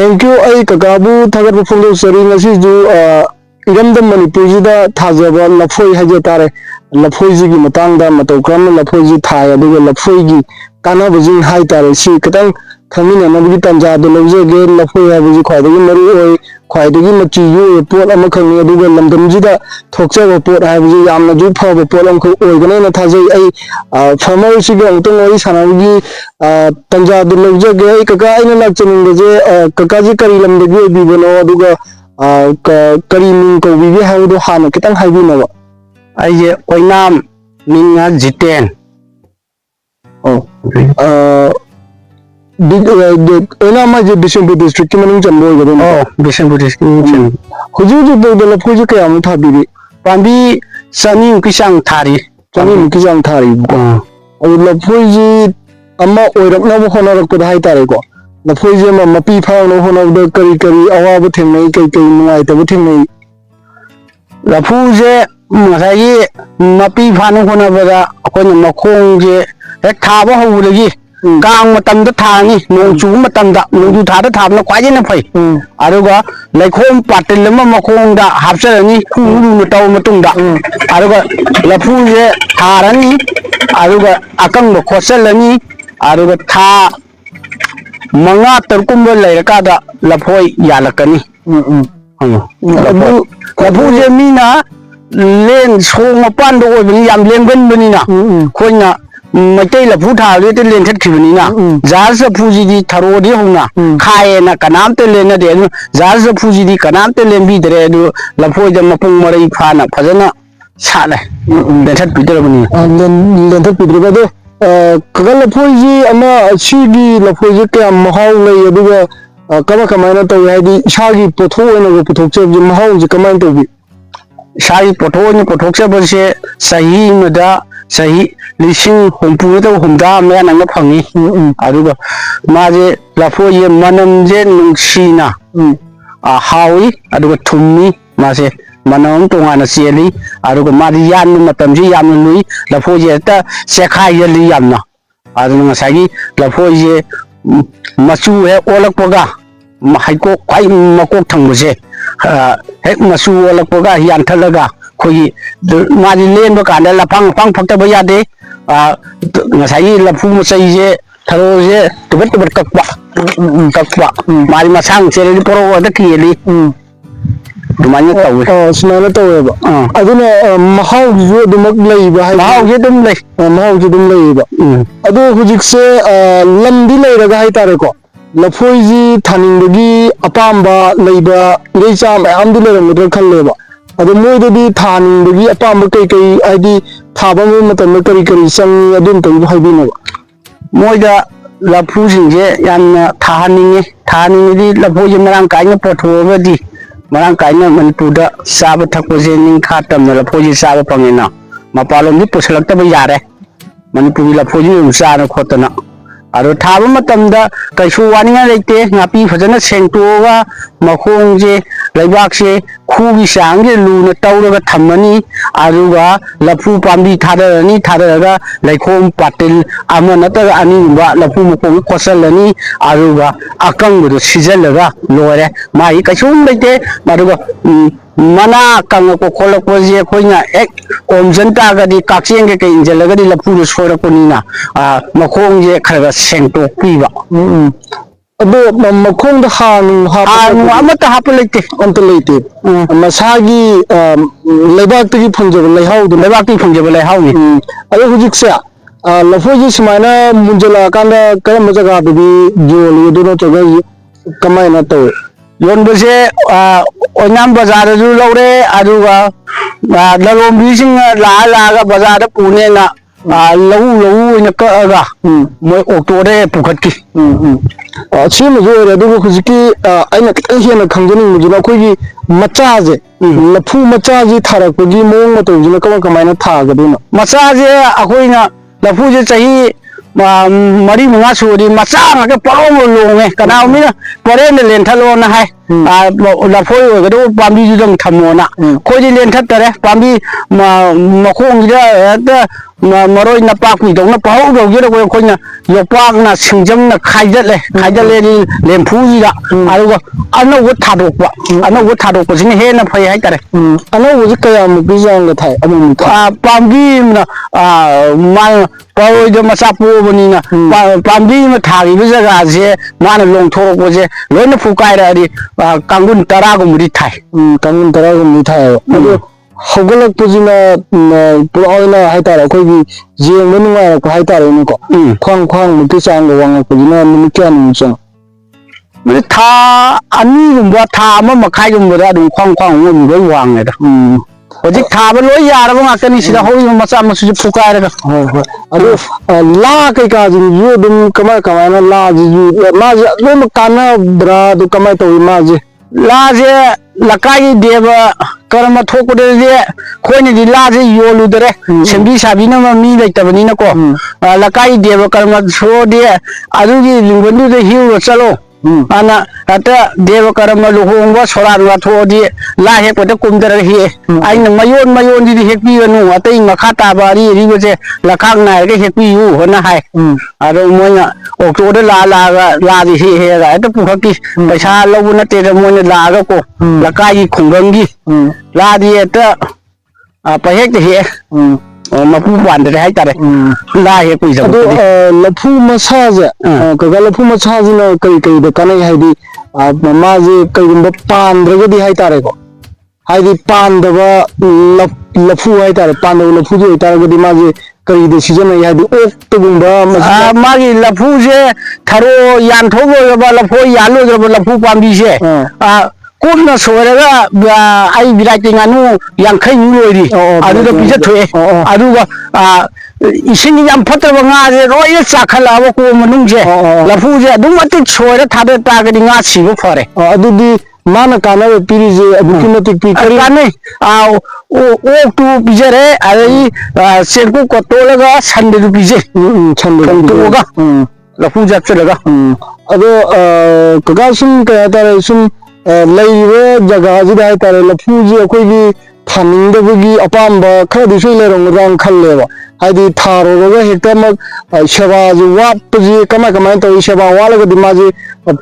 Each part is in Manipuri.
थैंक यू आई ककाबू थगत फोंदो सरी ngasi ju इरमदम मणिपुर जिदा थाजबा लफोई हाजे तारे लफोई जी की मतंग दा मतौ क्रम लफोई जी थाय अदुगा लफोई की कानाबु जी हाय तारे सी खतंग खमिना नबगी तंजा दो लौजेगे लफोई हाबजी ख्वाइदगी मरु ओय ख्वाइदगी मची यु पोट अमा खंगी अदुगा लमदम जिदा थोकचबा पोट हाबजी यामना जु फबा पोट अमखौ ओयगने न थाजै आई फार्मर सिगे अंतंग ओई सानाबगी तंजा दो लौजेगे आई कका आइना लाचनिंगजे कका जी करी लमदगी बिबनो अदुगा करी मिंग को विवे हाउदो हाना कितंग हाइबिनबा आइजे ओइनाम मिंगा जितेन ओइना मा जे बिशनपुर डिस्ट्रिक्ट की मनिंग चंबो गदो बिशनपुर डिस्ट्रिक्ट हुजु दो लफोजु कया मु थाबिबि पांबी सनी किसांग थारी सनी किसांग थारी और लफोजि अम्मा ओइरकनबो होनरकदा हाय तारे को लफोजि अम्मा मपी फावनो होनबदो करी करी अवाब थेंनै कई कई नुआइतबो थेंनै लफूजे मसाई मपी फानो होनबदा अखोन मखोंजे हेक थाबा हौलगी गांग मतम दा थानी नोंचू मतम दा नोंचू थादा थाबना क्वाइजेना फै अरुगा लैखोम पाटिल म मखोंग दा हापचरनी कुनु नटाव मतुंग दा अरुगा लफूजे थारनी अरुगा अकंग खोसलनी अरुगा था मंगा तरकुंब लैरकादा लफोई यालकनी लफूजे मीना लेन सोंग मपान दो ओइबनी याम लेंगन बनीना खोइना मटै लफू थाले ते लेन थटखिबनीना जाज लफूजीदी थरोदी होना खाएना कनामते लेना दे जाज लफूजीदी कनामते लेंबीदरे दु लफोइदा मपुंग मरै फाना फजना साले लेन थटपिदरबनी लेन थटपिदरबा दो कगल लफोजी अमा सिगी लफोजी के महाव लई अदुगा कमा कमायना तो यादी शागी पोथो ओइना पोथोकचे महाव जे कमायन तोबी शागी पोथो ओइना पोथोकचे बसे सही मदा सही लिसिंग हुंपु तो हुंदा मे नंग फंगी अदुगा माजे लफोये मनम जे नुंसीना हावी अदुगा थुम्मी मासे मनम तोंगाना सेली अदुगा मादी यान मतम जी याम लुई लफोये ता सेखाय यली यामना अदुगा सागी लफोये मचू है ओलकपगा हाइको क्वाइ मकोक थंगबसे हेक मचू ओलकपगा यानथलगा खोई मादी लेन कांदा लफांग फंग फक्तबा यादे ngасai lafu masai tharo tubat kakpa mari masang sele poro ada kiyeli dumanya tahu sunana tahu ba aduna mahau ju dumak lei ba mahau je dum lei ba adu hujik se lamdi lei raga hai tare ko lafoi ji thaning bagi apamba leiba leisa mayam di leram mudra khalle ba adu moi di thaning bagi apamba kai kai adi थाबा में मतलब करी करी संग अदुम तंग हाइबिनो मोइदा लफू सिंजे याना थानिंगे दी लफू जे मरांग काइना पोथोबदी मरांग काइना मनपुदा साब थकपजे निंग खातम लफू जे साब पंगेना मपालोम दी पुसलक्तबा यारे मनपुरी लफू जे उसाना खोतना अरो थाबा मतमदा कैसु वानिंगा लेते ngapi फजना सेंटोगा मखोंग जे लैबाक से खूगी सांगे लूना तौरगा थम्मनी अरुगा लफू पांबी थादरगा लैखोम पाटिल अमा नतगा अनिबा लफू मखोंग खोसलनी अरुगा अकंगदो सिजलगा लोरे माई कैसुम लेते मरुगा मना कंग को खोलकपजे खोइना एक ओमजन गदी काक्सेंगे के इंजलगदी लफू सोरपनीना मखोंग जे खरगा सेंटो पीबा अबो मखोंग द हान अमत हाप लेते अंत लेते मसागी लेबाक तगी फंजब लेहाउ नि अबो हुजिक से लफोजी समाना मुंजला कांदा करम जगह बि जोल यदुनो तगई कमायना तो योनबसे ओनाम बाजार जु लौरे अदुगा ललोंबिसिंग लागा बाजार पुनेना लहू इन कगा मोय ओक्टोरे पुखटकी सिम जो रे दुगु खुजिकी आइना कितन हेना खंगजनी मुजुना कोई मचाजे लफू मचाजी थारकपगी मोंग मतौजिना कमायना थागदुना मचाजे अखोइना लफू जे सही मरी मंगा सुरी मचा के परोम लोंगे कनाव मिना परेन लेंथलो ना है लफोय ओगदो पांबी जुदम थमोना खोजी लेंथत तरे पांबी मखोंग ज मरोई नपाकपीदौना पहौदौगेरको अखोइना योपाकना सिंजमना खाइजले लेम्फुजिदा अदुगा अनौबो थादोकपसिना हेना फै हाइतारे अनौबोजे कयामुकि जांगा थाय अमुमुक पाम्बीना परोइदो मचा पोबनिना पाम्बीमा थागिबो जगासे माना लोंथोरकपसे लोइना फुकाइरादि कांगुन 10 गुमदि थाय कांगुन 10 गुमदि थाय अदो हौगलकपजिना पुराइना हाइतारे अखोइगी जेंबो नुंगाइरकपा हाइतारेनिको ख्वांग ख्वांग मुकि चांगा वांगपजिना नुमित क्या नुचंग था अनीगुम्बा था अमा मखाइगुम्बदा अदुम ख्वांग ख्वांग लोइ वांगेदा हजिक थाबा लोइ यारबा ngakani sida hori macha masu fukairaga hoi hoi adu la kai ka ji yu dum kamai kamai na la ji ma ji dum kana bra du kamai to ma ji la je lakai deba karma thokode je khoini di la je yolu dere sembi sabi na mi laitabani na ko lakai deba karma so de adu gi lingbandu de hiu chalo ana ata dewa karama luhongwa soranwa thodi la he ko de kumdar hi aina mayon di hekpi anu atai makha ta bari ri boje lakhang na ge hekpi yu hona hai aro moina okto de la di he ga ata pukhaki paisa lobu na te de moina la ga ko lakai khongrangi la di ata pa hek de he mapu pandre hai tare la he kui ja ado lafu masaje kaga lafu masaje na kai de kanai haidi mamaje kai gumba pandra di hai tare ko haidi pandaba lafu hai tare pandaba lafu di hai tare di maje kai de season hai haidi ok to gumba magi lafu je tharo yan thogo ba lafu yalo ba lafu pambi je Kuna soraga ai birai nganu yang khai ngoi adu da pija thwe adu ga isin yam phatra nga je roi chakhala ba ko manung je lafu je adu mati sora thada ta ga nga si bo phare adu di mana kana piri je adu kinati pi kari kane o tu pijare ai serku ko tolaga sande du pije chande du ga lafu ja chalaga adu kaga sum ka tare sum जगह लफूजी अखोगी थानिंगदबगी अपांबा खरदी सोइलेरंगदां खल्लेबा हाइदी थारोगा हेक्टमक सेवाजी वापजी कमा कमाय तो सेवा वालगदी माजी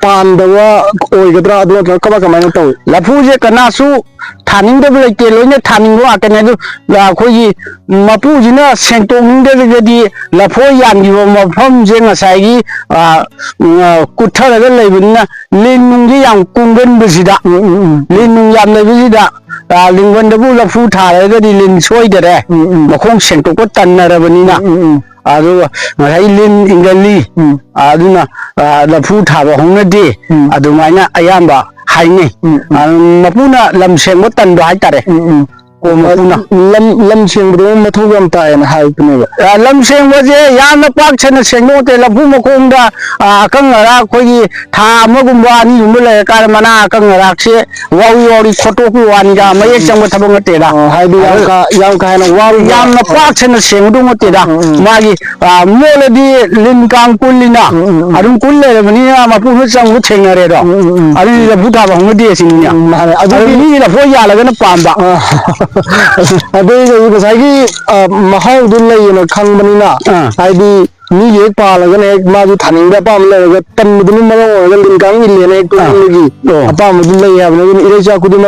पांदवा ओइगद्रा अदो कमा कमाय तो लफूजे कनासु थानिंगदब लेके लोइने थानिंगो आकने दु अखोगी मपुजिना सेंटोंगदगदी लफो यानगिबो मफम जे ngसाइगी कुथरगा लेबिना लिनुंगी याम कुंगन बजिदा लिनुं याम लेबिदा लिंगवंदबु लफू थारगदी लिन सोइदरे मखों सेंटोको तन्नरबनिना adu ngai lin ingali aduna lafu thaba hongnadi adumaina ayamba haine mapuna lamseng mo tan do haitare ko mapuna lamseng bro mathu gam ta en haipne lamseng waje yana pak chena sengno te lafu makongda akangara khoi tha amagumba ani umle kar mana akangara se wawi khoto ku wanja maye changba thabong te da haidu yang ka na wawi yang pak chena sengdu mo te da magi moladi lin kang kulina adum kulle bani mapu chang mu thengnare do ari lafu thaba hongnadi singnya adu ni lafu ya laga na pamba अबे गसाई महाव दुन लेना खंगबनिना हाइदी ni ye pa la ga ne ma ju thaning da pa ma le ga tan mu dun ma ga lin kang ni le ne to ni gi apa mu dun le ya ne ire cha ku dun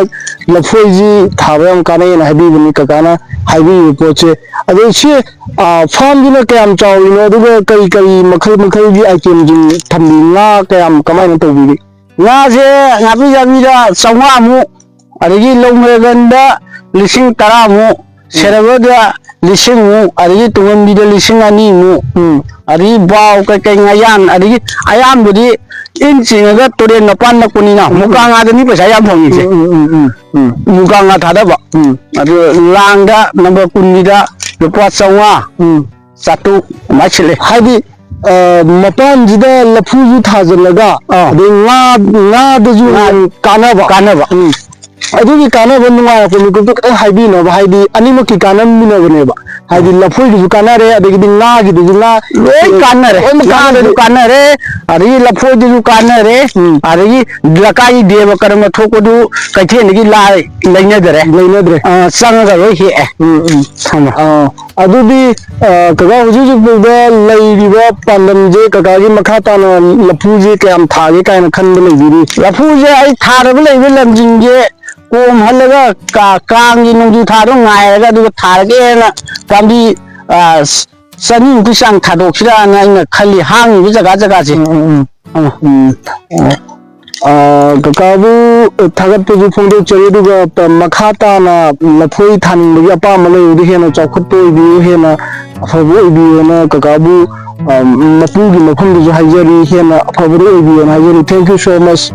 la phoi ji tha ba am ka ne na habi ni ka kana habi po che ade che farm ji na ka am chaw ni no du ga kai makhal ji item ji tham ni nga ka am ka mai na to bi nga je nga bi ja bi da sawma mu adigi long me ganda lising 10 mu serabada lising mu adigi tungam bi da lising ani mu adigi baw kai ngayan adigi ayam budi in singa toren na pan na kunina mukanga da ni paisa yam hongi je mukanga thada ba adu langda number kunida lupa sawma satu machile haidi mapan jida lafu ju thajalaga de nga de ju kanaba ꯑꯗꯨꯒꯤ ꯀꯥꯟꯅꯕ ꯅꯨꯡꯉꯥꯏꯔꯛꯄ ꯃꯤꯀꯨꯞꯇꯣ ꯈꯤꯇꯪ ꯍꯥꯏꯕꯤꯅꯕ ꯍꯥꯏꯗꯤ ꯑꯅꯤꯃꯛꯀꯤ ꯀꯥꯟꯅꯃꯤꯟꯅꯕꯅꯦꯕ ꯍꯥꯏꯗꯤ ꯂꯐꯣꯏꯒꯤꯁꯨ ꯀꯥꯟꯅꯔꯦ ꯑꯗꯒꯤꯗꯤ ꯉꯥꯒꯤꯗꯨꯁꯨ ꯉꯥ lối canare ngadu canare ari lapho du canare ari lakai deva karma thokodu kaithen gi lai lainadare sanga ro he sama ꯑꯗꯨꯗꯤ ꯀꯀꯥ ꯍꯧꯖꯤꯛ ꯍꯧꯖꯤꯛꯐꯥꯎꯗ ꯂꯩꯔꯤꯕ ꯄꯥꯟꯗꯝꯁꯦ ꯀꯀꯥꯒꯤ ꯃꯈꯥ ꯇꯥꯅ ꯂꯐꯨꯁꯦ ꯀꯌꯥꯝ ꯊꯥꯒꯦ ꯀꯥꯏꯅ ꯈꯟꯕ ꯂꯩꯕꯤꯔꯤ lafuje ai tharaba leibe lamjinge kom halaga kaangi nungju tharo ngairaga du tharage na pambi sani ku sang thadok sira na ina khali hang bi jaga jaga je ꯀꯀꯥꯕꯨ ꯊꯥꯒꯠꯄꯁꯨ ꯐꯣꯡꯗꯣꯛꯆꯔꯤ ꯑꯗꯨꯒ ꯃꯈꯥ ꯇꯥꯅ ꯂꯐꯣꯏ ꯊꯥꯅꯤꯡꯕꯒꯤ ꯑꯄꯥꯝꯕ ꯂꯩꯕꯗꯤ ꯍꯦꯟꯅ ꯆꯥꯎꯈꯠꯄ ꯑꯣꯏꯕꯤꯌꯨ ꯍꯦꯟꯅ ꯑꯐꯕ ꯑꯣꯏꯕꯤꯌꯨꯅ ꯀꯀꯥꯕꯨ ꯃꯄꯨꯒꯤ ꯃꯐꯝꯗꯁꯨ ꯍꯥꯏꯖꯔꯤ ꯍꯦꯟꯅ ꯑꯐꯕꯗ ꯑꯣꯏꯕꯤꯌꯨꯅ ꯍꯥꯏꯖꯔꯤ ꯊꯦꯡꯛ ꯌꯨ ꯁꯣ ꯃꯆ